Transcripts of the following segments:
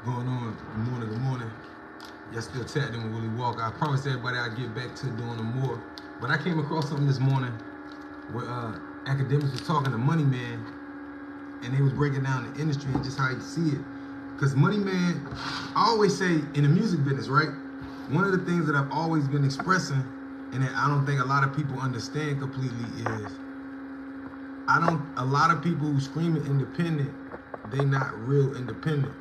Going on? Good morning, good morning. Y'all still chatting with Willie Walker. I promised everybody I'd get back to doing them more. But I came across something this morning where academics was talking to Money Man, and they was breaking down the industry and just how you see it. Because Money Man, I always say in the music business, right? One of the things that I've always been expressing, and that I don't think a lot of people understand completely, is a lot of people who screaming independent, they not real independent.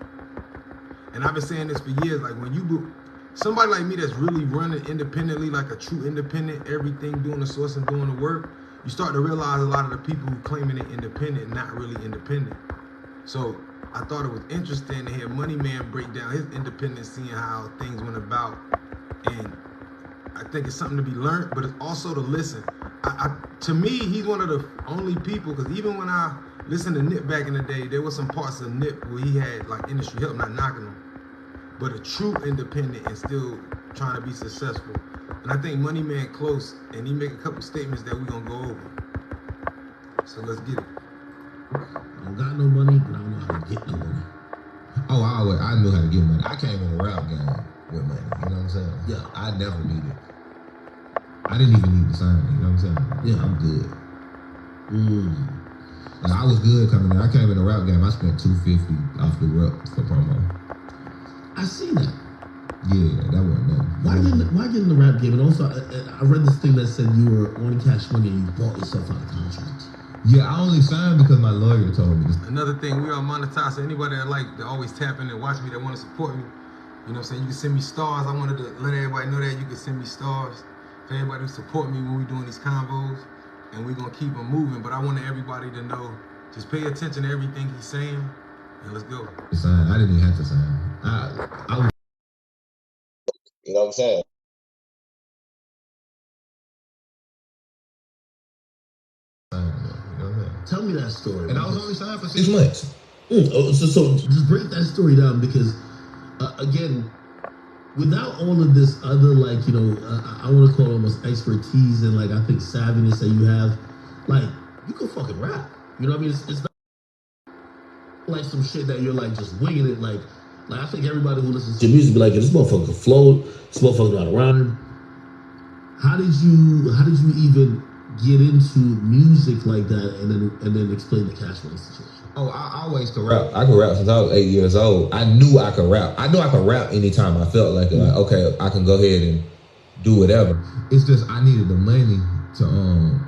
And I've been saying this for years, like when you somebody like me that's really running independently, like a true independent, everything doing the source and doing the work, you start to realize a lot of the people who claiming they're independent, not really independent. So I thought it was interesting to hear Money Man break down his independence, seeing how things went about. And I think it's something to be learned, but it's also to listen. To me, he's one of the only people, because even when I listened to Nip back in the day, there were some parts of Nip where he had like industry help, not knocking him, but a true independent and still trying to be successful. And I think Money Man close, and he make a couple statements that we're gonna go over. So let's get it. I don't got no money, but I don't know how to get no money. Oh, I knew how to get money. I came in the rap game with money. You know what I'm saying? Yeah. I never needed. I didn't even need to sign it. You know what I'm saying? Yeah. I'm good. Like, I was good coming in. I came in the rap game. I spent $250 off the rep for promo. I see that. Yeah, that wasn't nothing. Why get in the rap game? And also, I read this thing that said you were wanting cash money and you bought yourself out of contract. Yeah, I only signed because my lawyer told me this. Another thing, we are monetized, so anybody that like to always tap in and watch me, that want to support me, you know what I'm saying? You can send me stars. I wanted to let everybody know that you can send me stars for everybody who support me when we doing these convos, and we're going to keep them moving. But I wanted everybody to know, just pay attention to everything he's saying, and let's go. I didn't even have to sign. I was, you know what I'm saying? Tell me that story. And I was only signed for 6 months. So just break that story down, because again, without all of this other, like, you know, I want to call it almost expertise and, like, I think savviness that you have, like, you can fucking rap. You know what I mean? It's not like some shit that you're like just winging it. Like I think everybody who listens to your music be like, this motherfucker can flow, this motherfucker know how to rhyme. How did you even get into music like that, and then explain the cash money situation? Oh, I always could rap. I could rap since I was 8 years old. I knew I could rap. I knew I could rap anytime I felt like it. Like, okay, I can go ahead and do whatever. It's just I needed the money to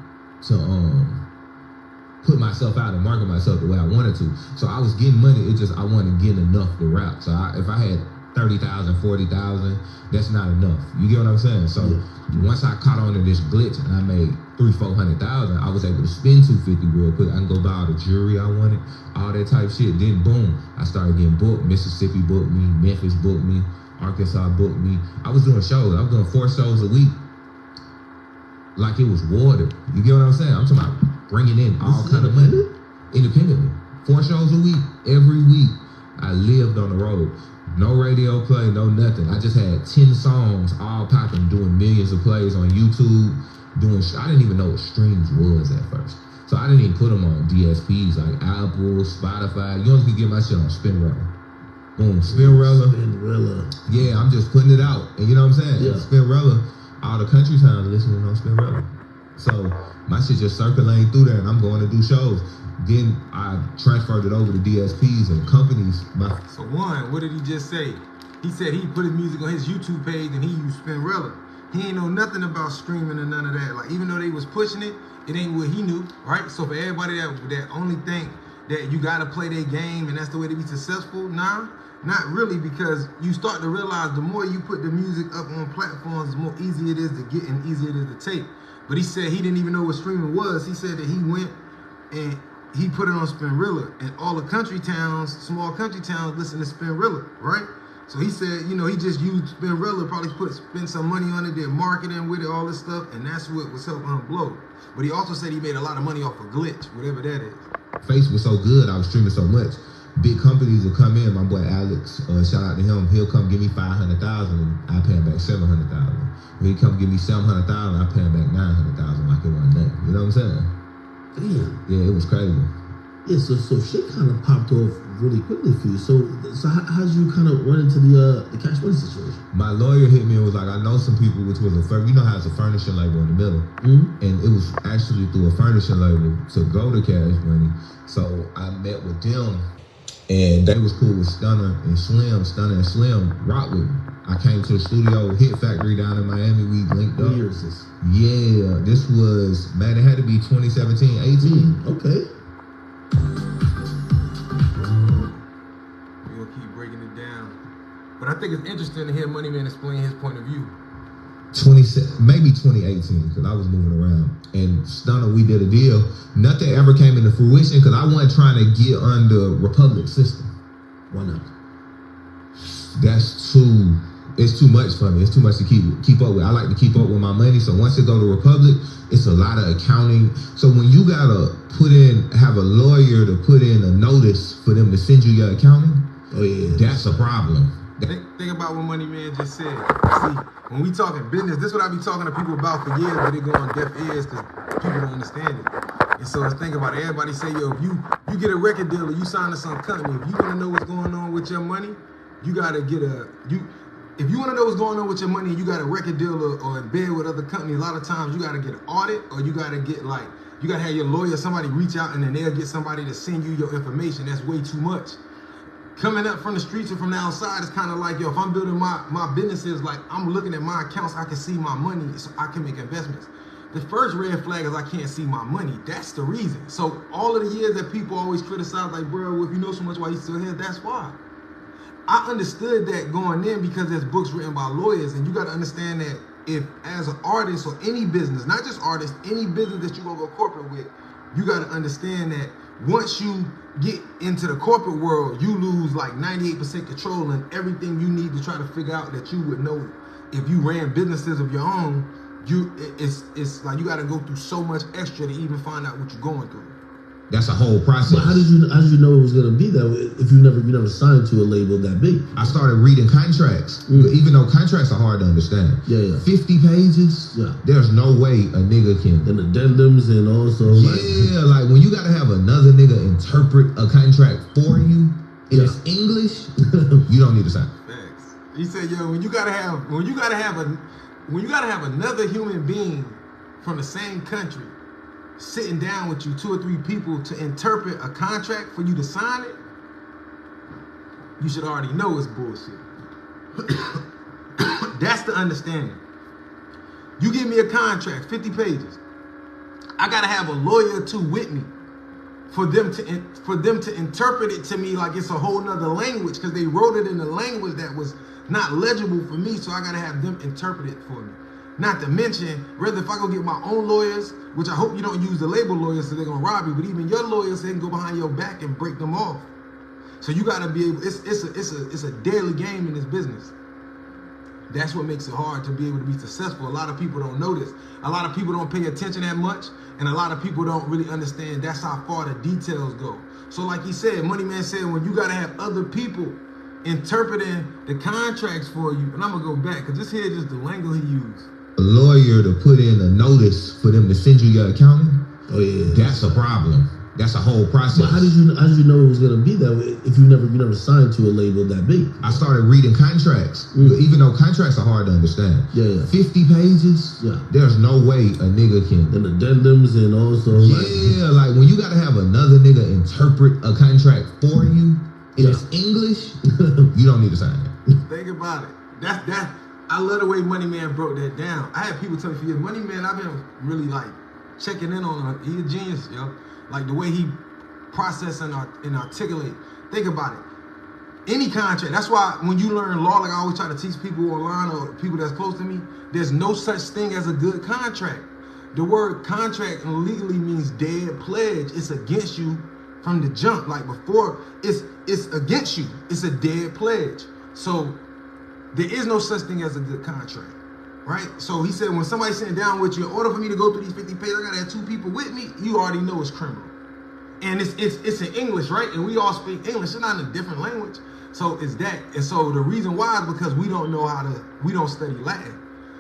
put myself out and market myself the way I wanted to. So I was getting money. It's just I wasn't getting enough to rap. So if I had 30,000, 40,000, that's not enough. You get what I'm saying? So once I caught on to this glitch and I made 300,000, 400,000, I was able to spend 250 real quick. I can go buy all the jewelry I wanted, all that type shit. Then boom, I started getting booked. Mississippi booked me, Memphis booked me, Arkansas booked me. I was doing shows. I was doing 4 shows a week, like it was water. You get what I'm saying? I'm talking about bringing in all kind of money independently. 4 shows a week, every week. I lived on the road. No radio play, no nothing. I just had 10 songs all popping, doing millions of plays on YouTube. I didn't even know what streams was at first. So I didn't even put them on DSPs like Apple, Spotify. You only could get my shit on Spinrilla. Boom, Spinrilla. Yeah, I'm just putting it out. And you know what I'm saying? Yeah. Spinrilla, all the country towns listening on Spinrilla. So my shit just circulating through there, and I'm going to do shows. Then I transferred it over to DSPs and companies. So one, what did he just say? He said he put his music on his YouTube page and he used Spinrilla. He ain't know nothing about streaming and none of that. Like, even though they was pushing it, it ain't what he knew, right? So for everybody that only think that you gotta play their game and that's the way to be successful, nah, not really, because you start to realize the more you put the music up on platforms, the more easy it is to get and easier it is to take. But he said he didn't even know what streaming was. He said that he went and he put it on Spinrilla, and all the country towns, small country towns, listen to Spinrilla, right? So he said, you know, he just used Spinrilla, probably spent some money on it, did marketing with it, all this stuff, and that's what was helping him blow. But he also said he made a lot of money off a glitch, whatever that is. Face was so good, I was streaming so much. Big companies will come in. My boy Alex, shout out to him. He'll come give me 500,000, and I pay him back 700,000. When he come give me 700,000, I pay him back 900,000, like it wasn't nothing. You know what I'm saying? Damn. Yeah, it was crazy. Yeah, so shit kind of popped off really quickly for you. So how did you kind of run into the cash money situation? My lawyer hit me and was like, I know some people, which was you know how it's a furnishing label in the middle, and it was actually through a furnishing label to go to Cash Money. So I met with them, and they was cool with Stunner and Slim. Stunner and Slim rock with me. I came to the studio, Hit Factory down in Miami. We linked up. What year is this? Yeah, this was, man, it had to be 2017, 18. Okay. We'll keep breaking it down. But I think it's interesting to hear Money Man explain his point of view. Maybe 2018, because I was moving around. And Stunner, we did a deal. Nothing ever came into fruition because I wasn't trying to get under Republic system. Why not? It's too much for me. It's too much to keep up with. I like to keep up with my money. So once it go to Republic, it's a lot of accounting. So when you gotta have a lawyer to put in a notice for them to send you your accounting, that's a problem. Think about what Money Man just said. See, when we talking business, this is what I be talking to people about for years, but they go on deaf ears because people don't understand it. And so let's think about it. Everybody say, yo, if you get a record deal or you sign to some company, if you want to know what's going on with your money, you gotta get if you want to know what's going on with your money and you got a record deal or in bed with other companies, a lot of times you got to get an audit, or you got to get you got to have your lawyer, somebody reach out, and then they'll get somebody to send you your information. That's way too much. Coming up from the streets or from the outside, it's kind of like, yo, if I'm building my businesses, like I'm looking at my accounts, I can see my money so I can make investments. The first red flag is I can't see my money. That's the reason. So all of the years that people always criticize, like, bro, if you know so much why you still here, that's why. I understood that going in because there's books written by lawyers, and you got to understand that if as an artist or any business, not just artist, any business that you're going to go corporate with, you got to understand that once you get into the corporate world, you lose like 98% control and everything you need to try to figure out that you would know if you ran businesses of your own. It's like you got to go through so much extra to even find out what you're going through. That's a whole process. But how did you know it was gonna be that way if you never signed to a label that big? I started reading contracts, even though contracts are hard to understand. 50 pages. There's no way a nigga can. And addendums and also like when you gotta have another nigga interpret a contract for you in it's English, you don't need to sign. Thanks. He said, yo, when you gotta have another human being from the same country sitting down with you, 2 or 3 people to interpret a contract for you to sign it, you should already know it's bullshit. That's the understanding. You give me a contract, 50 pages. I gotta have a lawyer or 2 with me for them to interpret it to me like it's a whole nother language, because they wrote it in a language that was not legible for me, so I gotta have them interpret it for me. Not to mention, rather if I go get my own lawyers, which I hope you don't use the label lawyers so they're gonna rob you, but even your lawyers, they can go behind your back and break them off. So you gotta be able, it's a daily game in this business. That's what makes it hard to be able to be successful. A lot of people don't know this. A lot of people don't pay attention that much, and a lot of people don't really understand that's how far the details go. So like he said, Money Man said, when you gotta have other people interpreting the contracts for you, and I'm gonna go back, because this here is just the lingo he used. A lawyer to put in a notice for them to send you your accounting, that's a problem. That's a whole process. But how did you know it was gonna be that way if you never signed to a label that big? I started reading contracts, even though contracts are hard to understand. 50 pages. There's no way a nigga can. And addendums and also like when you gotta have another nigga interpret a contract for you in it's English, you don't need to sign it. Think about it. That. I love the way Money Man broke that down. I had people tell me for years, Money Man, I've been really like checking in on him. He's a genius, yo. Like the way he process and articulate. Think about it. Any contract, that's why when you learn law, like I always try to teach people online or people that's close to me, there's no such thing as a good contract. The word contract legally means dead pledge. It's against you from the jump. Like before, it's against you. It's a dead pledge. So there is no such thing as a good contract, right? So he said, when somebody's sitting down with you, in order for me to go through these 50 pages, I gotta have 2 people with me. You already know it's criminal. And it's in English, right? And we all speak English. It's not in a different language. So it's that. And so the reason why is because we don't study Latin.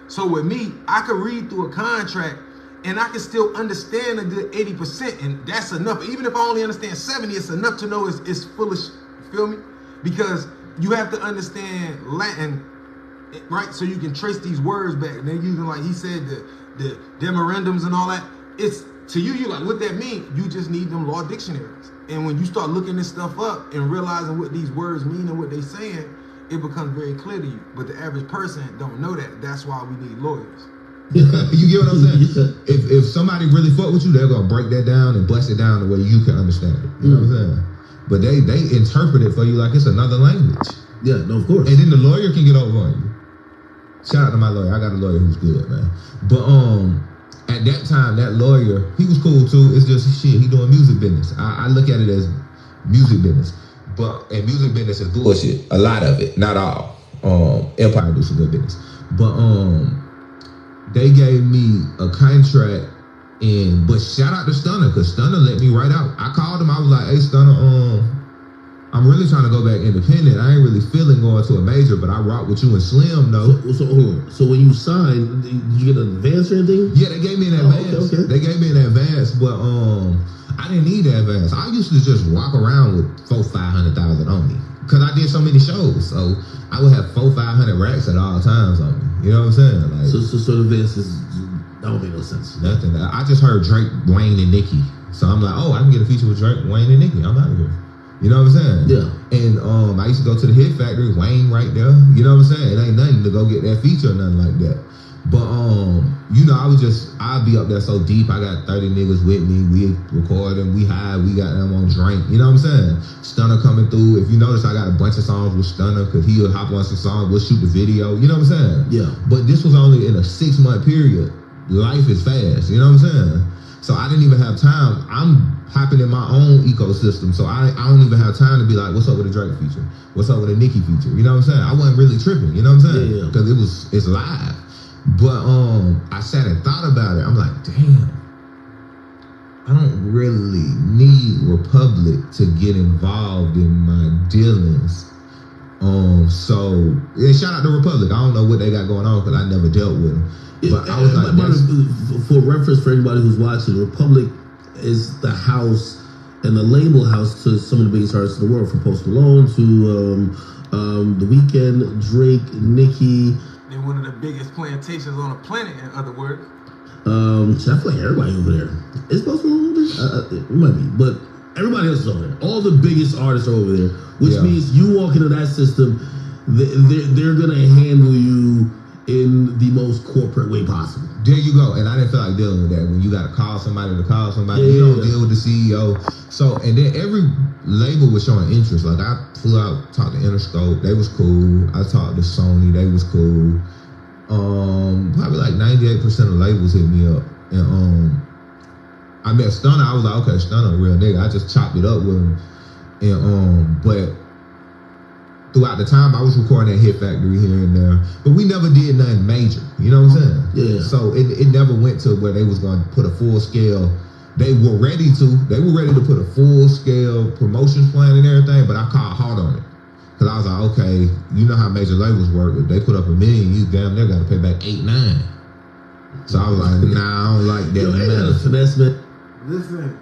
So with me, I could read through a contract and I can still understand a good 80%, and that's enough. Even if I only understand 70, it's enough to know it's full of Feel me? Because you have to understand Latin, right? So you can trace these words back. And they're using, like he said, the memorandums and all that. It's to you, you're like, what that mean? You just need them law dictionaries. And when you start looking this stuff up and realizing what these words mean and what they're saying, it becomes very clear to you. But the average person don't know that. That's why we need lawyers. You get what I'm saying? If somebody really fuck with you, they're gonna break that down and bust it down the way you can understand it. You know what I'm saying? But they interpret it for you like it's another language. Yeah, no, of course. And then the lawyer can get over on you. Shout out to my lawyer. I got a lawyer who's good, man. But at that time, that lawyer, he was cool too. It's just shit, he doing music business. I look at it as music business. And music business is bullshit. A lot of it, not all. Empire do some good business. But they gave me a contract, but shout out to Stunner, because Stunner let me write out. I called him, I was like, hey Stunner, I'm really trying to go back independent. I ain't really feeling going to a major, but I rock with you and Slim though. So hold on. So when you signed, did you get an advance or anything? Yeah, they gave me an advance. Okay. They gave me an advance, but I didn't need that advance. I used to just walk around with $400,000-500,000 on me, because I did so many shows. So I would have 400-500 racks at all times on me. You know what I'm saying? Like, so the advances don't make no sense. Nothing. I just heard Drake, Wayne, and Nicki. So I'm like, oh, I can get a feature with Drake, Wayne, and Nicki. I'm out of here. You know what I'm saying? Yeah. And I used to go to the Hit Factory, Wayne right there. You know what I'm saying? It ain't nothing to go get that feature or nothing like that. But I'd be up there so deep. I got 30 niggas with me. We recording, we high, we got them on drink. You know what I'm saying? Stunner coming through. If you notice, I got a bunch of songs with Stunner, because he'll hop on some songs. We'll shoot the video. You know what I'm saying? Yeah. But this was only in a 6-month period. Life is fast. You know what I'm saying? So I didn't even have time. I'm hopping in my own ecosystem, so I don't even have time to be like, what's up with the Drake feature? What's up with the Nicki feature? You know what I'm saying? I wasn't really tripping. You know what I'm saying? Yeah. Because it's live. But I sat and thought about it. I'm like, damn, I don't really need Republic to get involved in my dealings. So shout out to Republic. I don't know what they got going on, because I never dealt with them. But I was like, for reference for anybody who's watching, Republic is the house and the label house to some of the biggest artists in the world, from Post Malone to The Weeknd, Drake, Nicki. They're one of the biggest plantations on the planet, in other words. I feel like everybody over there. Is Post Malone over there? It might be, but everybody else is over there. All the biggest artists are over there, which means you walk into that system, they're gonna handle you in the most corporate way possible. There you go. And I didn't feel like dealing with that. When you got to call somebody, you don't deal with the CEO. So, and then every label was showing interest. Like, I flew out, talked to Interscope, they was cool. I talked to Sony, they was cool. Probably like 98% of labels hit me up. And I met Stunner. I was like, okay, Stunner a real nigga. I just chopped it up with him. And but throughout the time, I was recording at Hit Factory here and there, but we never did nothing major. You know what I'm saying? Yeah. So it never went to where they was going to put a full scale. They were ready to put a full scale promotion plan and everything, but I called hard on it, because I was like, okay, you know how major labels work. If they put up $1 million, you damn near got to pay back 8-9. So I was like, nah, I don't like that. Listen,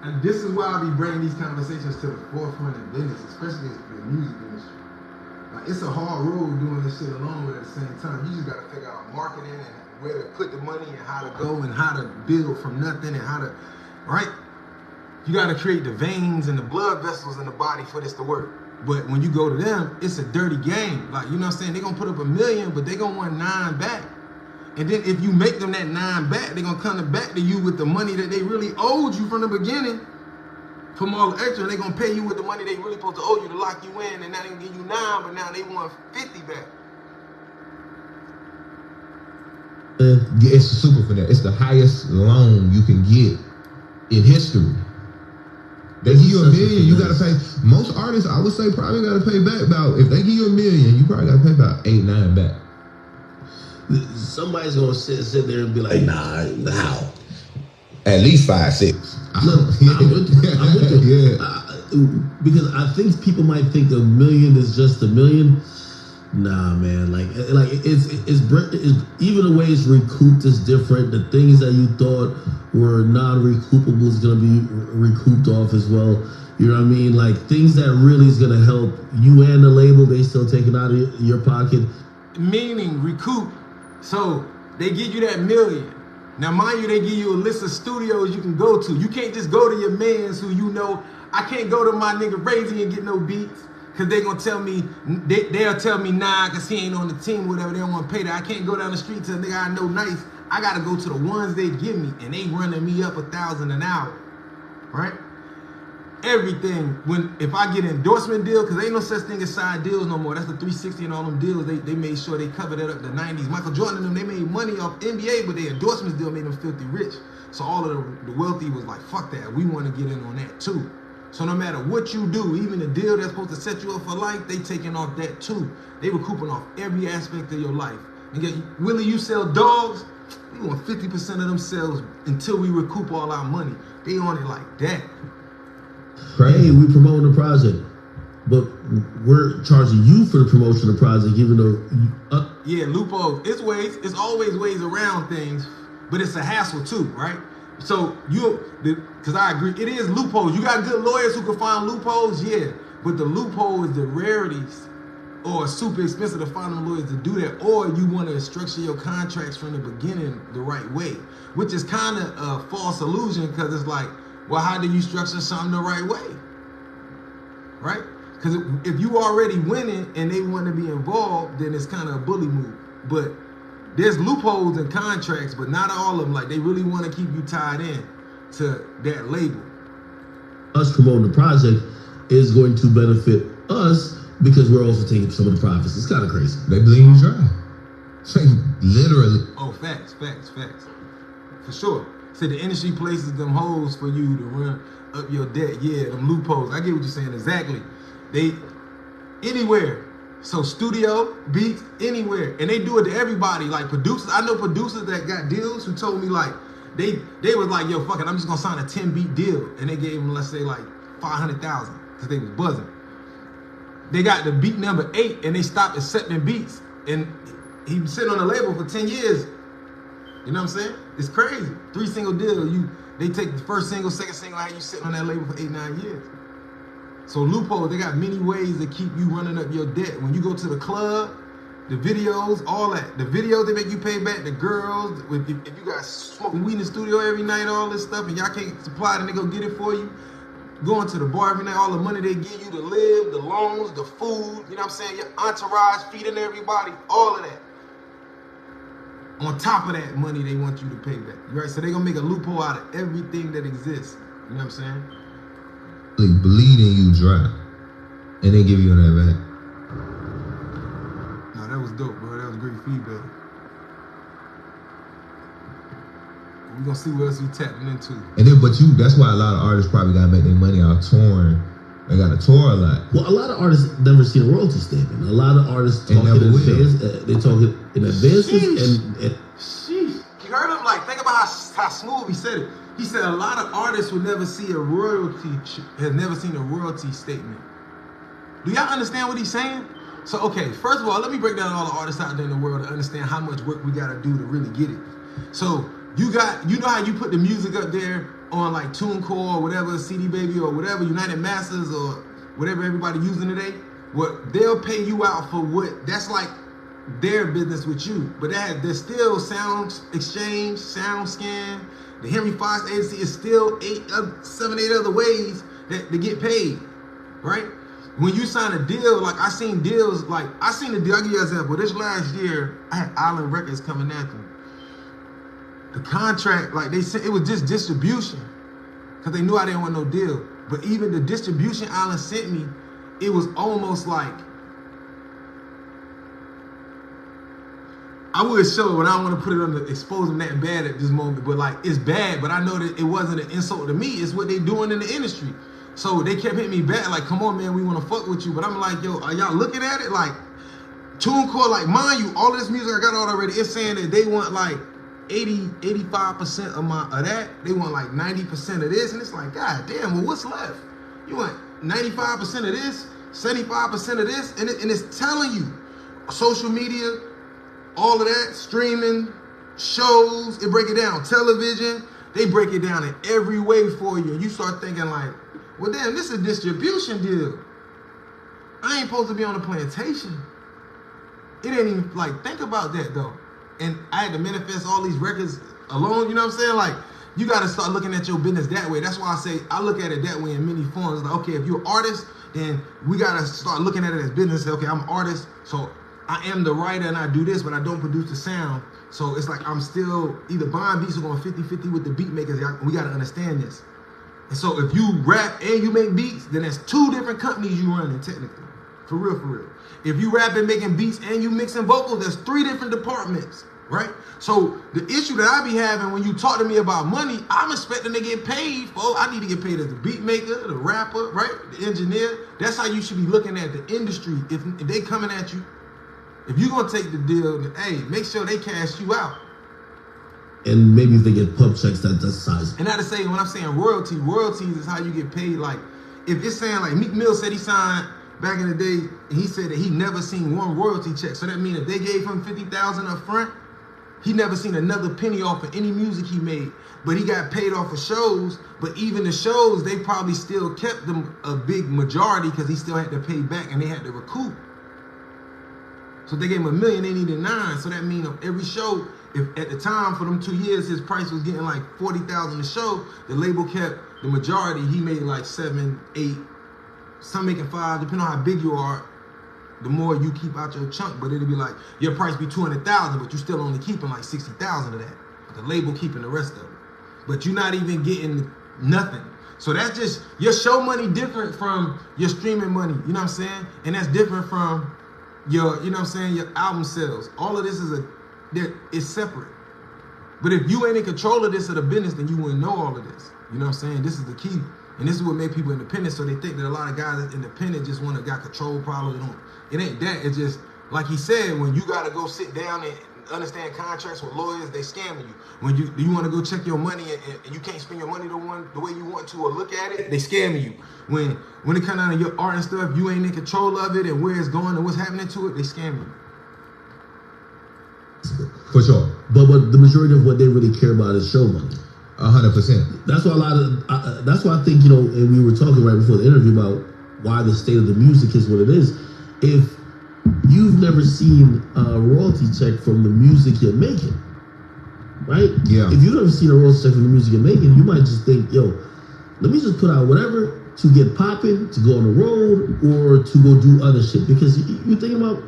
and this is why I be bringing these conversations to the forefront in business, especially in the music industry. Like, it's a hard road doing this shit alone, but at the same time, you just gotta figure out marketing and where to put the money and how to go and how to build from nothing and how to, right? You gotta create the veins and the blood vessels in the body for this to work. But when you go to them, it's a dirty game. Like, you know what I'm saying? They're gonna put up $1 million, but they gonna want 9 back. And then if you make them that 9 back, they're gonna come back to you with the money that they really owed you from the beginning. From all the extra, and they're gonna pay you with the money they really supposed to owe you to lock you in, and now they gonna give you 9, but now they want 50 back. It's super finesse. It's the highest loan you can get in history. They give you $1 million, you gotta pay. Most artists, I would say, probably gotta pay back about, if they give you $1 million, you probably gotta pay about 8-9 back. Somebody's gonna sit there and be like, nah, how? At least 5-6. Look, I'm with you. Because I think people might think $1 million is just $1 million. Nah, man. Like it's even the way it's recouped is different. The things that you thought were non-recoupable is gonna be recouped off as well. You know what I mean? Like things that really is gonna help you and the label. They still taking out of your pocket. Meaning recoup. So they give you that $1 million. Now, mind you, they give you a list of studios you can go to. You can't just go to your mans who you know. I can't go to my nigga Razy and get no beats because they gonna tell me, they'll tell me nah because he ain't on the team, whatever. They don't want to pay that. I can't go down the street to a nigga I know nice. I gotta go to the ones they give me, and they running me up $1,000 an hour, right? Everything, if I get an endorsement deal, because ain't no such thing as side deals no more. That's the 360 and all them deals. They made sure they covered that up the 90s. Michael Jordan and them, they made money off NBA, but their endorsements deal made them filthy rich. So all of the wealthy was like, fuck that. We want to get in on that too. So no matter what you do, even the deal that's supposed to set you up for life, they taking off that too. They recouping off every aspect of your life. And get, Willie, you sell dogs, we want 50% of them sales until we recoup all our money. They on it like that. Hey, we promoting the project, but we're charging you for the promotion of the project, even though yeah, loopholes. It's ways. It's always ways around things, but it's a hassle too, right? So because I agree, it is loopholes. You got good lawyers who can find loopholes, yeah, but the loophole is the rarities, or it's super expensive to find them lawyers to do that, or you want to structure your contracts from the beginning the right way, which is kind of a false illusion because it's like, well, how do you structure something the right way? Right? Because if you already winning and they want to be involved, then it's kind of a bully move. But there's loopholes in contracts, but not all of them. Like they really want to keep you tied in to that label. Us promoting the project is going to benefit us because we're also taking some of the profits. It's kind of crazy. They bleed you dry. Literally. Oh, facts. For sure. So the industry places them holes for you to run up your debt. Yeah, them loopholes. I get what you're saying exactly. They anywhere. So studio, beats, anywhere. And they do it to everybody. Like producers. I know producers that got deals who told me like they was like, yo, fuck it, I'm just gonna sign a 10-beat deal. And they gave them, let's say, like 500,000 because they was buzzing. They got the beat number 8 and they stopped accepting beats. And he was sitting on the label for 10 years. You know what I'm saying? It's crazy. 3 single deal. They take the first single, second single, how you sitting on that label for 8-9 years. So loophole, they got many ways to keep you running up your debt. When you go to the club, the videos, all that. The videos, they make you pay back. The girls, if you guys smoking weed in the studio every night, all this stuff, and y'all can't supply it and they go get it for you. Going to the bar every night, all the money they give you to live, the loans, the food, you know what I'm saying? Your entourage, feeding everybody, all of that. On top of that money they want you to pay back, right? So they're gonna make a loophole out of everything that exists. You know what I'm saying? Like bleeding you dry, and they give you that back. No, that was dope, bro. That was great feedback. We're gonna see what else we tapping into. And then, that's why a lot of artists probably gotta make their money out touring. They gotta tour a lot. Well, a lot of artists never see a royalty statement. A lot of artists talk in advance. They talk in advances and sheesh. You heard him? Like, think about how smooth he said it. He said a lot of artists will never see a royalty, have never seen a royalty statement. Do y'all understand what he's saying? So, okay, first of all, let me break down all the artists out there in the world to understand how much work we gotta do to really get it. So, you know how you put the music up there on like TuneCore or whatever, CD Baby or whatever, United Masters or whatever everybody using today? What they'll pay you out for what, that's like their business with you. But there's still sound exchange, sound scan. The Henry Fox agency is still 7, 8 other ways that to get paid, right? When you sign a deal, like I seen deals, like I seen a deal, I'll give you an example. This last year, I had Island Records coming at them. The contract, like they said, it was just distribution because they knew I didn't want no deal. But even the distribution Island sent me, it was almost like, I would show it, but I don't want to put it on the expose them that bad at this moment. But like, it's bad, but I know that it wasn't an insult to me. It's what they doing in the industry. So they kept hitting me back like, come on, man, we want to fuck with you. But I'm like, yo, are y'all looking at it? Like, TuneCore, like, mind you, all of this music I got already, it's saying that they want like 85% of that. They want like 90% of this. And it's like, God damn, well, what's left? You want 95% of this, 75% of this, and it's telling you, social media, all of that, streaming, shows, it break it down. Television, they break it down in every way for you. And you start thinking like, well, damn, this is a distribution deal. I ain't supposed to be on a plantation. It ain't even, like, think about that, though. And I had to manifest all these records alone, you know what I'm saying? Like, you got to start looking at your business that way. That's why I say I look at it that way in many forms. Like, okay, if you're an artist, then we got to start looking at it as business. Say, okay, I'm an artist, so I am the writer and I do this, but I don't produce the sound. So it's like I'm still either buying beats or going 50-50 with the beat makers. We got to understand this. And so if you rap and you make beats, then that's two different companies you running technically. For real, for real. If you rap and making beats and you mixing vocals, there's three different departments, right? So the issue that I be having when you talk to me about money, I'm expecting to get paid. I need to get paid as the beat maker, the rapper, right? The engineer. That's how you should be looking at the industry. If they coming at you, if you're going to take the deal, then, hey, make sure they cash you out. And maybe if they get pub checks, that's size. And not to say, when I'm saying royalties is how you get paid. Like, if it's saying, like, Meek Mill said he signed back in the day, he said that he never seen one royalty check. So that means if they gave him $50,000 up front, he never seen another penny off of any music he made. But he got paid off of shows. But even the shows, they probably still kept them a big majority because he still had to pay back and they had to recoup. So they gave him $1 million, they needed $9 million. So that means of every show, if at the time for them 2 years, his price was getting like $40,000 a show, the label kept the majority. He made like 7, 8, some making 5, depending on how big you are. The more you keep out your chunk, but it'll be like your price be $200,000, but you still only keeping like $60,000 of that. The label keeping the rest of it, but you're not even getting nothing. So that's just your show money different from your streaming money. You know what I'm saying? And that's different from your, you know what I'm saying, your album sales. All of this is separate. But if you ain't in control of this of the business, then you wouldn't know all of this. You know what I'm saying? This is the key. And this is what made people independent. So they think that a lot of guys that's independent just want to got control problems. It ain't that. It's just, like he said, when you got to go sit down and understand contracts with lawyers, they scamming you. When you want to go check your money and you can't spend your money the way you want to or look at it, they scamming you. When it comes down to your art and stuff, you ain't in control of it and where it's going and what's happening to it, they scamming you. For sure. But the majority of what they really care about is show money. 100%. That's why that's why I think, you know, and we were talking right before the interview about why the state of the music is what it is. If you've never seen a royalty check from the music you're making, right? Yeah. If you've never seen a royalty check from the music you're making, you might just think, yo, let me just put out whatever to get popping, to go on the road, or to go do other shit. Because you're thinking about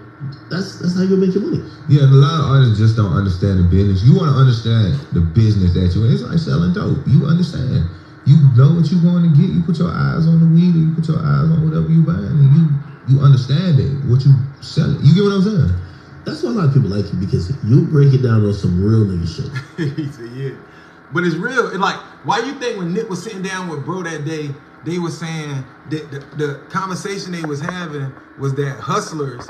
that's how you make your money. Yeah, and a lot of artists just don't understand the business. You want to understand the business that you're in. It's like selling dope. You understand. You know what you're going to get. You put your eyes on the weed, or you put your eyes on whatever you buying, and you understand it, what you sell it. You get what I'm saying? That's why a lot of people like you, because you break it down on some real nigga shit. He said, yeah. But it's real. It's like, why you think when Nick was sitting down with bro that day, they were saying that the conversation they was having was that hustlers,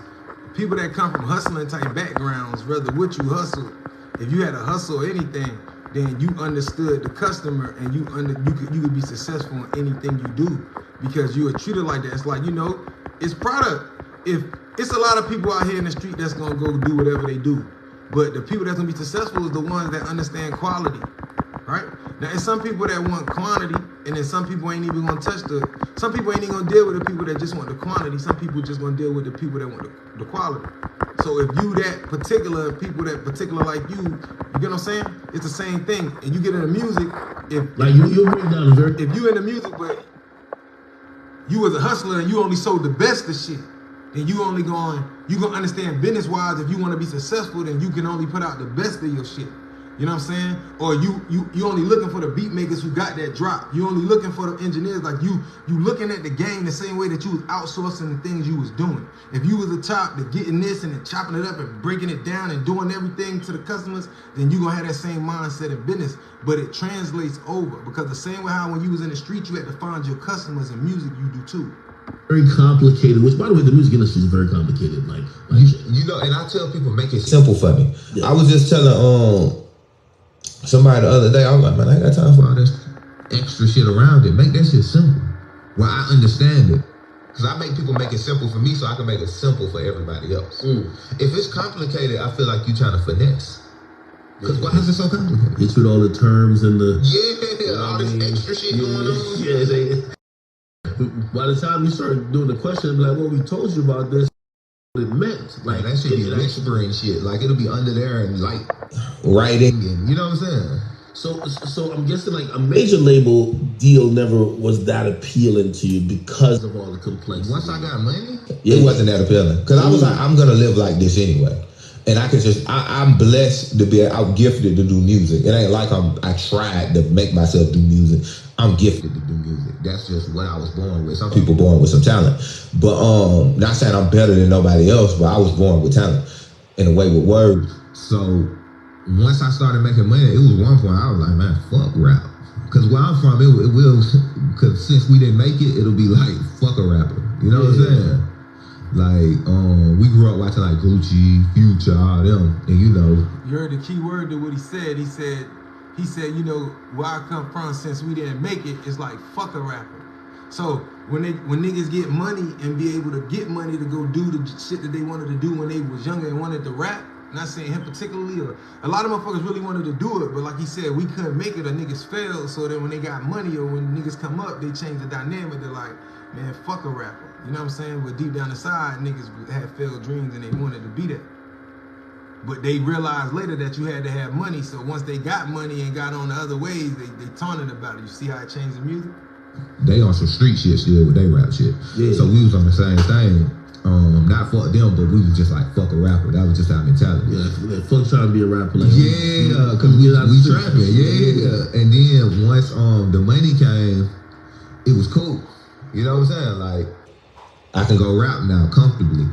people that come from hustling type backgrounds, whether what you hustle, if you had to hustle anything, then you understood the customer and you could be successful in anything you do because you are treated like that. It's like, you know, it's product. If it's a lot of people out here in the street that's gonna go do whatever they do, but the people that's gonna be successful is the ones that understand quality, right? Now, it's some people that want quantity, and then some people ain't even gonna some people ain't even gonna deal with the people that just want the quantity. Some people just gonna deal with the people that want the quality. So if you that particular, people that particular like you get what I'm saying? It's the same thing. And you get into music, if you into music, but you was a hustler and you only sold the best of shit, then you gonna understand business wise. If you want to be successful, then you can only put out the best of your shit. You know what I'm saying? Or you only looking for the beat makers who got that drop. You only looking for the engineers. Like you looking at the game the same way that you was outsourcing the things you was doing. If you was the top to getting this and then chopping it up and breaking it down and doing everything to the customers, then you gonna have that same mindset in business. But it translates over, because the same way how when you was in the street you had to find your customers in music, you do too. Very complicated, which by the way, the music industry is very complicated. Like you know, and I tell people, make it simple for me. Yeah. I was just telling somebody the other day, I was like, man, I ain't got time for all this extra shit around it. Make that shit simple. Well, I understand it. Because I make people make it simple for me so I can make it simple for everybody else. If it's complicated, I feel like you're trying to finesse. Because why is it so complicated? It's with all the terms and the... Yeah, all this extra shit going on. Yeah, by the time we started doing the question, it'd be like, well, we told you about this. What it meant. Like, that shit be whispering shit. Like, it'll be under there and like writing and you know what I'm saying? So I'm guessing like a major label deal never was that appealing to you because of all the complexity. Once I got money, it wasn't that appealing. Because I was like, I'm gonna live like this anyway. And I can just, I'm blessed to be, I'm gifted to do music. It ain't like I tried to make myself do music. I'm gifted to do music. That's just what I was born with. Some people born with some talent. But not saying I'm better than nobody else, but I was born with talent in a way with words. So once I started making money, it was one point I was like, man, fuck rap. Because where I'm from, it will, because since we didn't make it, it'll be like, fuck a rapper. You know what I'm saying? Like, we grew up watching like Gucci, Future, all them, and you know. You heard the key word to what he said. He said, you know, where I come from, since we didn't make it, it's like, fuck a rapper. So when niggas get money and be able to get money to go do the shit that they wanted to do when they was younger and wanted to rap, not saying him particularly, or a lot of motherfuckers really wanted to do it, but like he said, we couldn't make it or niggas failed, so then when they got money or when niggas come up, they change the dynamic. They're like, man, fuck a rapper. You know what I'm saying? But deep down inside, niggas had failed dreams and they wanted to be that. But they realized later that you had to have money, so once they got money and got on the other ways, they taunted about it. You see how it changed the music? They on some street shit still with they rap shit. Yeah. So we was on the same thing. Not fuck them, but we was just like, fuck a rapper. That was just our mentality. Yeah, fuck trying to be a rapper. Like, yeah, because we trapping. Yeah. And then once the money came, it was cool. You know what I'm saying? Like, I can go rap now comfortably,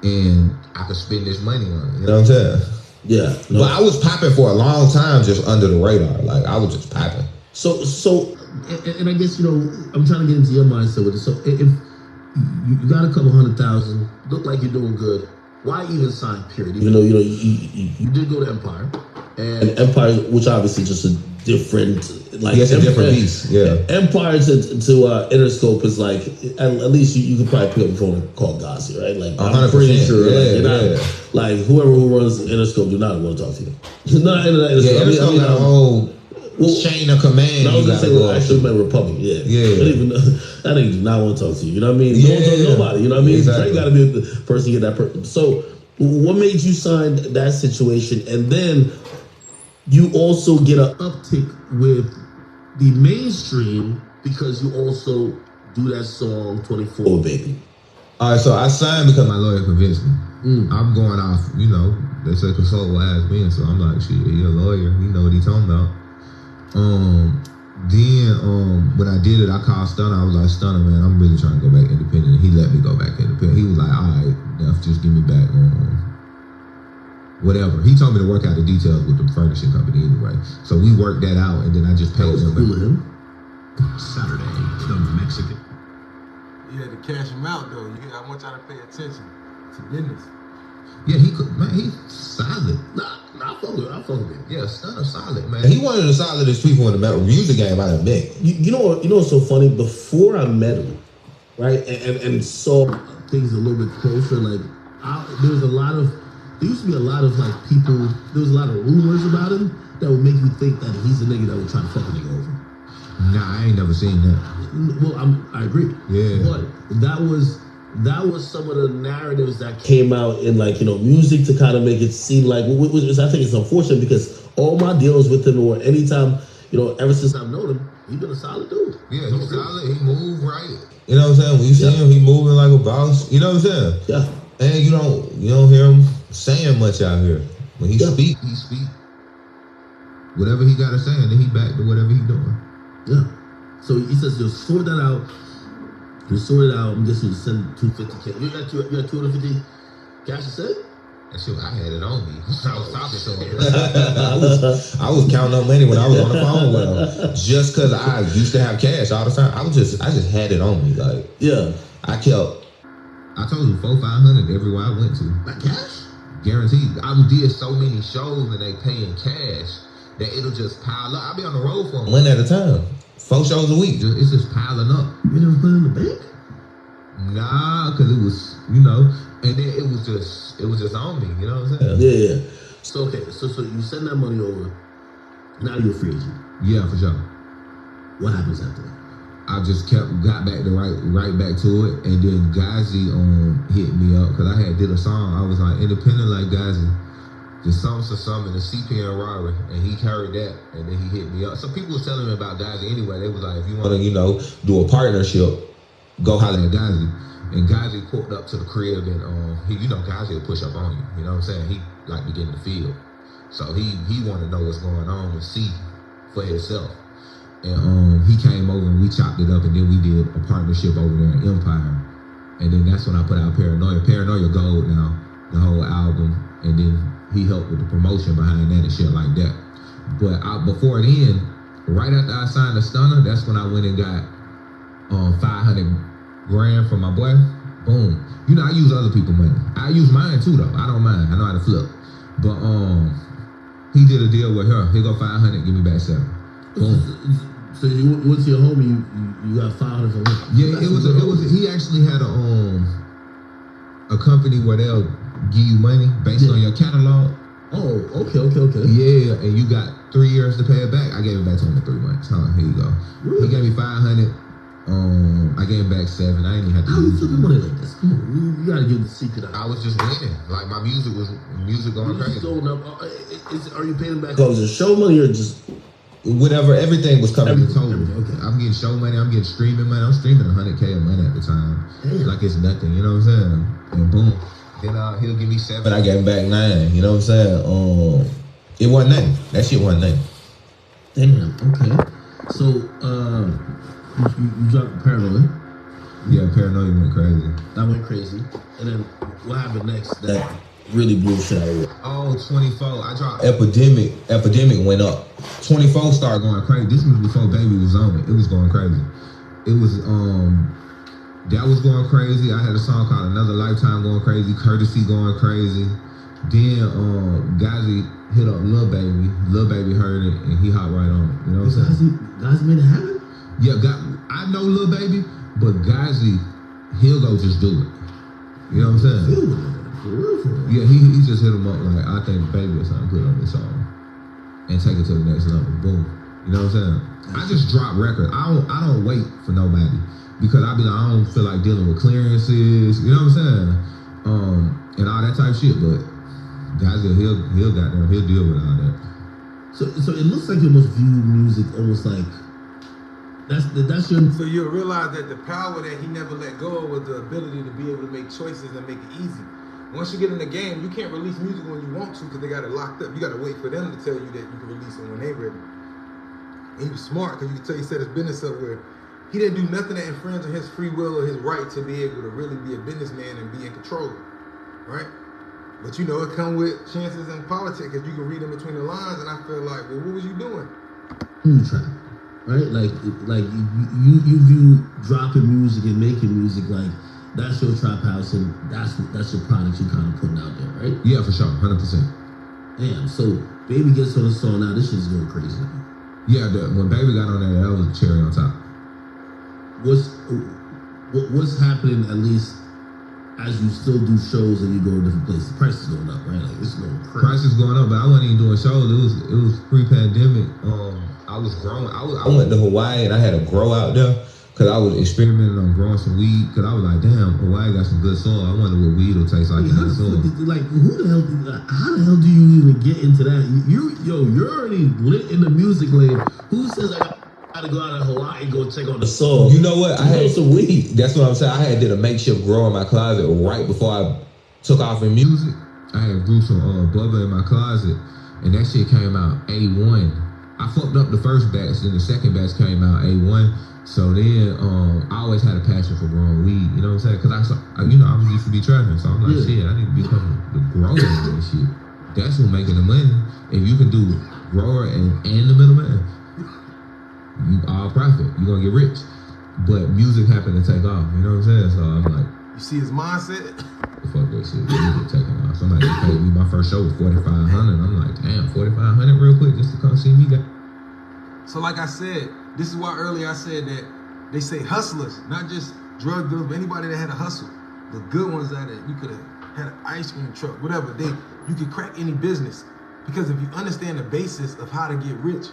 and I can spend this money on it. You know what I'm saying? Yeah. No. But I was popping for a long time just under the radar. Like, I was just popping. So, and I guess, you know, I'm trying to get into your mindset with it. So if you got a couple 100,000, look like you're doing good, why even sign, period? Even though, you know, you did go to Empire, and Empire, which obviously just a different, like, it's a different piece. Yeah. Empire to Interscope is like, at least you could probably pick up a phone and call Gossi, right? Like, 100%. I'm pretty sure, like whoever who runs Interscope do not want to talk to you. Not Interscope. Yeah, Interscope got a whole chain of command. I was gonna say, well, actually, my Republic, yeah. That nigga do not want to talk to you. You know what I mean? Don't talk to nobody. You know what I mean? Exactly. You got to be the person to get that person. So, what made you sign that situation? And then you also get an uptick with the mainstream because you also do that song 24 Baby. All right, so I signed because my lawyer convinced me. I'm going off, you know, they say consult will ask me, so I'm like, shit, he a lawyer, he know what he talking about. Then when I did it, I called Stunner. I was like, Stunner, man, I'm really trying to go back independent. He let me go back independent. He was like, all right, Neff, just give me back whatever. He told me to work out the details with the furnishing company anyway. So we worked that out, and then I just paid him back. Saturday, the Mexican. You had to cash him out though. I want y'all to pay attention to business. Yeah, he could, man. He's solid. Nah, I fuck with him. Yeah, Stunner solid, man. He one of the solidest people in the music game I done met. You know what's so funny? Before I met him, right, and saw things a little bit closer, like there used to be a lot of like people. There was a lot of rumors about him that would make you think that he's a nigga that would try to fuck a nigga over. Nah, I ain't never seen that. Well, I agree. Yeah, but that was some of the narratives that came out in, like, you know, music to kind of make it seem like, I think it's unfortunate because all my deals with him, or anytime, you know, ever since I've known him, he's been a solid dude. Yeah, he's solid. He moved right. You know what I'm saying? When you see him, he moving like a boss. You know what I'm saying? Yeah. And you don't hear him saying much out here. When he speak, he speak whatever he got to say, and then he back to whatever he doing. Yeah. So he says you'll sort that out. You sort it out. I'm guessing you send 250K. You got 250 cash to send? That shit, I had it on me. I was talking to him. I was counting up money when I was on the phone with him. Just because I used to have cash all the time. I just had it on me. Like, yeah. I told you, $400-500 everywhere I went to. Like cash? Guaranteed. I did so many shows and they paying cash that it'll just pile up. I'll be on the road for one at a time. 4 shows a week. It's just piling up. You never put it in the bank? Nah, because it was, you know, and then it was just on me. You know what I'm saying? Yeah. So okay, so you send that money over. Now you're a free agent. Yeah, for sure. What happens after that? I just got back to right back to it, and then Gazi hit me up because I had did a song. I was like independent like Gazi, just something, the CP and Robert, and he heard that, and then he hit me up. So people was telling me about Gazi anyway. They was like, if you want to, do a partnership, go holler at Gazi. And Gazi pulled up to the crib, and he, Gazi will push up on you. You know what I'm saying? He like to get in the field, so he want to know what's going on and see for himself. And he came over and we chopped it up, and then we did a partnership over there in Empire. And then that's when I put out Paranoia Gold now, the whole album. And then he helped with the promotion behind that and shit like that. But before then, right after I signed the Stunner, that's when I went and got 500 grand from my boy. Boom. I use other people's money. I use mine too though. I don't mind. I know how to flip. But he did a deal with her. Here go 500, give me back 7. Boom. So you went to your homie, you got 500 from him. Yeah, it was. He actually had a company where they'll give you money based on your catalog. Oh, okay. Yeah, and you got 3 years to pay it back. I gave it back to him in 3 months. Here you go. Really? He gave me 500. I gave him back 7. I ain't even had to. How you flipping money like this? Come on, you gotta give the secret out. I was just winning. Like my music going crazy. Are you paying him back? Cause it's show money or just? Whatever, everything was coming in total. Okay. I'm getting show money, I'm getting streaming money. I'm streaming 100K a month at the time. Damn. Like it's nothing, you know what I'm saying? And boom. Then he'll give me 7. I gave him back 9, you know what I'm saying? It wasn't nothing. That shit wasn't nothing. Damn, okay. So, you dropped Paranoia. Yeah, Paranoia went crazy. That went crazy. And then what happened next that really blew shit out of it? Oh, 24. I dropped Epidemic. Epidemic went up. 24 started going crazy. This was before Baby was on it. It was going crazy. It was that was going crazy. I had a song called Another Lifetime going crazy. Courtesy going crazy. Then Gazi hit up Lil Baby. Lil Baby heard it and he hopped right on it. You know what I'm saying? Gazi made it happen? Yeah, I know Lil Baby, but Gazi, he'll go just do it. You know what I'm saying? For real. Yeah, he just hit him up like, I think Baby or something good on this song. And take it to the next level. Boom. You know what I'm saying? I just drop records. I don't wait for nobody. Because I be like, I don't feel like dealing with clearances. You know what I'm saying? And all that type of shit. But guys, he'll deal with all that. So it looks like you must view music almost like that's your. So you'll realize that the power that he never let go of was the ability to be able to make choices and make it easy. Once you get in the game, you can't release music when you want to because they got it locked up. You got to wait for them to tell you that you can release it when they ready. And he was smart because you can tell he set his business up where he didn't do nothing that infringed on his free will or his right to be able to really be a businessman and be in control, right? But it come with chances in politics because you can read in between the lines. And I feel like, well, what was you doing? Trap, right? Like you view dropping music and making music like. That's your trap house, and that's your product you kind of putting out there, right? Yeah, for sure, 100%. Damn, so Baby gets on the song now. This shit's going crazy. Yeah, when Baby got on there, that was a cherry on top. What's happening? At least as you still do shows and you go to different places, the price is going up, right? Like it's going crazy. Price is going up, but I wasn't even doing shows. It was pre-pandemic. I was growing. I went to Hawaii and I had to grow out there. Cause I was experimenting on growing some weed. Cause I was like, damn, Hawaii got some good soil. I wonder what weed will taste like in that soil. Like, how the hell do you even get into that? You're already lit in the music lane. Who says I gotta go out of Hawaii and go check on the soil? You know what? I had some weed. That's what I'm saying. I had did a makeshift grow in my closet right before I took off in music. I had grew some bubba in my closet, and that shit came out A1. I fucked up the first batch, then the second batch came out A1. So then, I always had a passion for growing weed, you know what I'm saying? Cause I used to be trapping, so I'm like, shit, I need to become the grower of this shit. That's what's making the money. If you can do grower and the middleman, you all profit. You're gonna get rich. But music happened to take off, you know what I'm saying? So I'm like, you see his mindset? Fuck that shit. Music taking off. Somebody just paid me. My first show was $4,500. I'm like, damn, $4,500 real quick just to come see me. So like I said, this is why earlier I said that they say hustlers, not just drug dealers, but anybody that had a hustle. The good ones that you could have had an ice cream truck, whatever. You could crack any business. Because if you understand the basis of how to get rich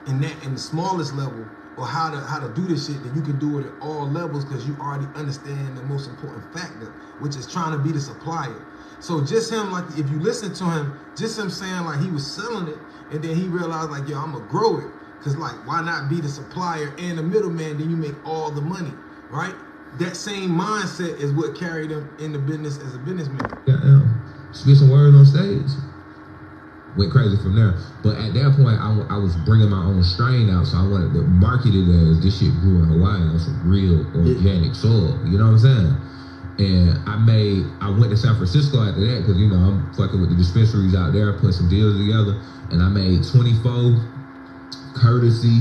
in the smallest level, or how to do this shit, then you can do it at all levels because you already understand the most important factor, which is trying to be the supplier. So just him, like, if you listen to him, just him saying like he was selling it, and then he realized like, yo, I'm gonna grow it, cause like, why not be the supplier and the middleman? Then you make all the money, right? That same mindset is what carried him in the business as a businessman. Yeah, spit some words on stage. Went crazy from there. But at that point, I was bringing my own strain out, so I wanted to market it as this shit grew in Hawaii on some real organic soil. You know what I'm saying? And I went to San Francisco after that because, you know, I'm fucking with the dispensaries out there, put some deals together, and I made 24 courtesy.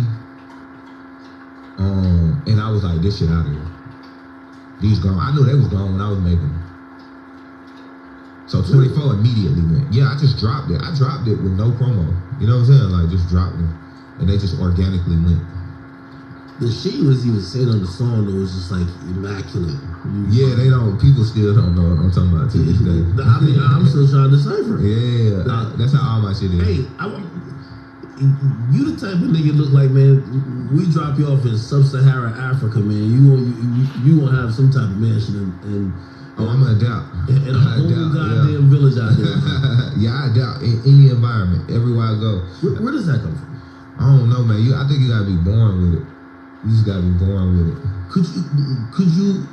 And I was like, this shit out of here. These gone. I knew they was gone when I was making them. So 24 immediately went. Yeah, I just dropped it. I dropped it with no promo. You know what I'm saying? Like, just dropped it. And they just organically went. The shit he was even saying on the song though was just like immaculate. Yeah, people still don't know what I'm talking about to this day. I mean, I'm still trying to decipher. Yeah, that's how all my shit is. Hey, you the type of nigga look like, man, we drop you off in sub-Saharan Africa, man. You won't have some type of mansion and I'm gonna adapt. In a whole goddamn village out there. Yeah, I adapt in any environment, everywhere I go. Where does that come from? I don't know, man. I think you gotta be born with it. You just gotta be born with it. Could you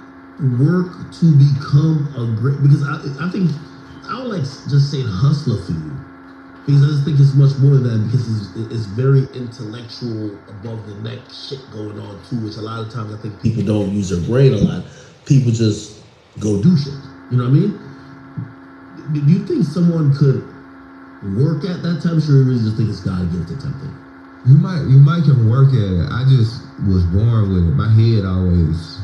work to become a great? Because I think I don't like just saying hustler for you, because I just think it's much more than that, because it's very intellectual, above the neck shit going on too, which a lot of times I think people don't use their brain a lot. People just go do shit. You know what I mean? Do you think someone could work at that type of shit, or you just think it's God gifted type thing? You might can work at it. I just was born with it. My head always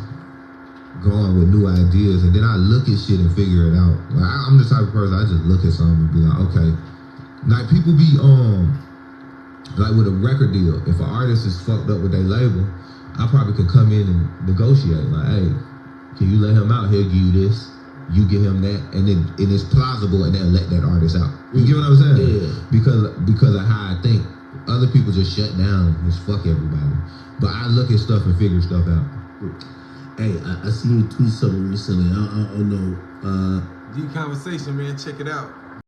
going with new ideas, and then I look at shit and figure it out. Like, I'm the type of person, I just look at something and be like, okay. Like, people be like with a record deal, if an artist is fucked up with their label, I probably could come in and negotiate. Like, hey, can you let him out? He'll give you this. You give him that, and it's plausible, and they'll let that artist out. You get what I'm saying? Yeah. Because of how I think. Other people just shut down and just fuck everybody. But I look at stuff and figure stuff out. Hey, I seen you tweet something recently. I don't know. Deep conversation, man. Check it out.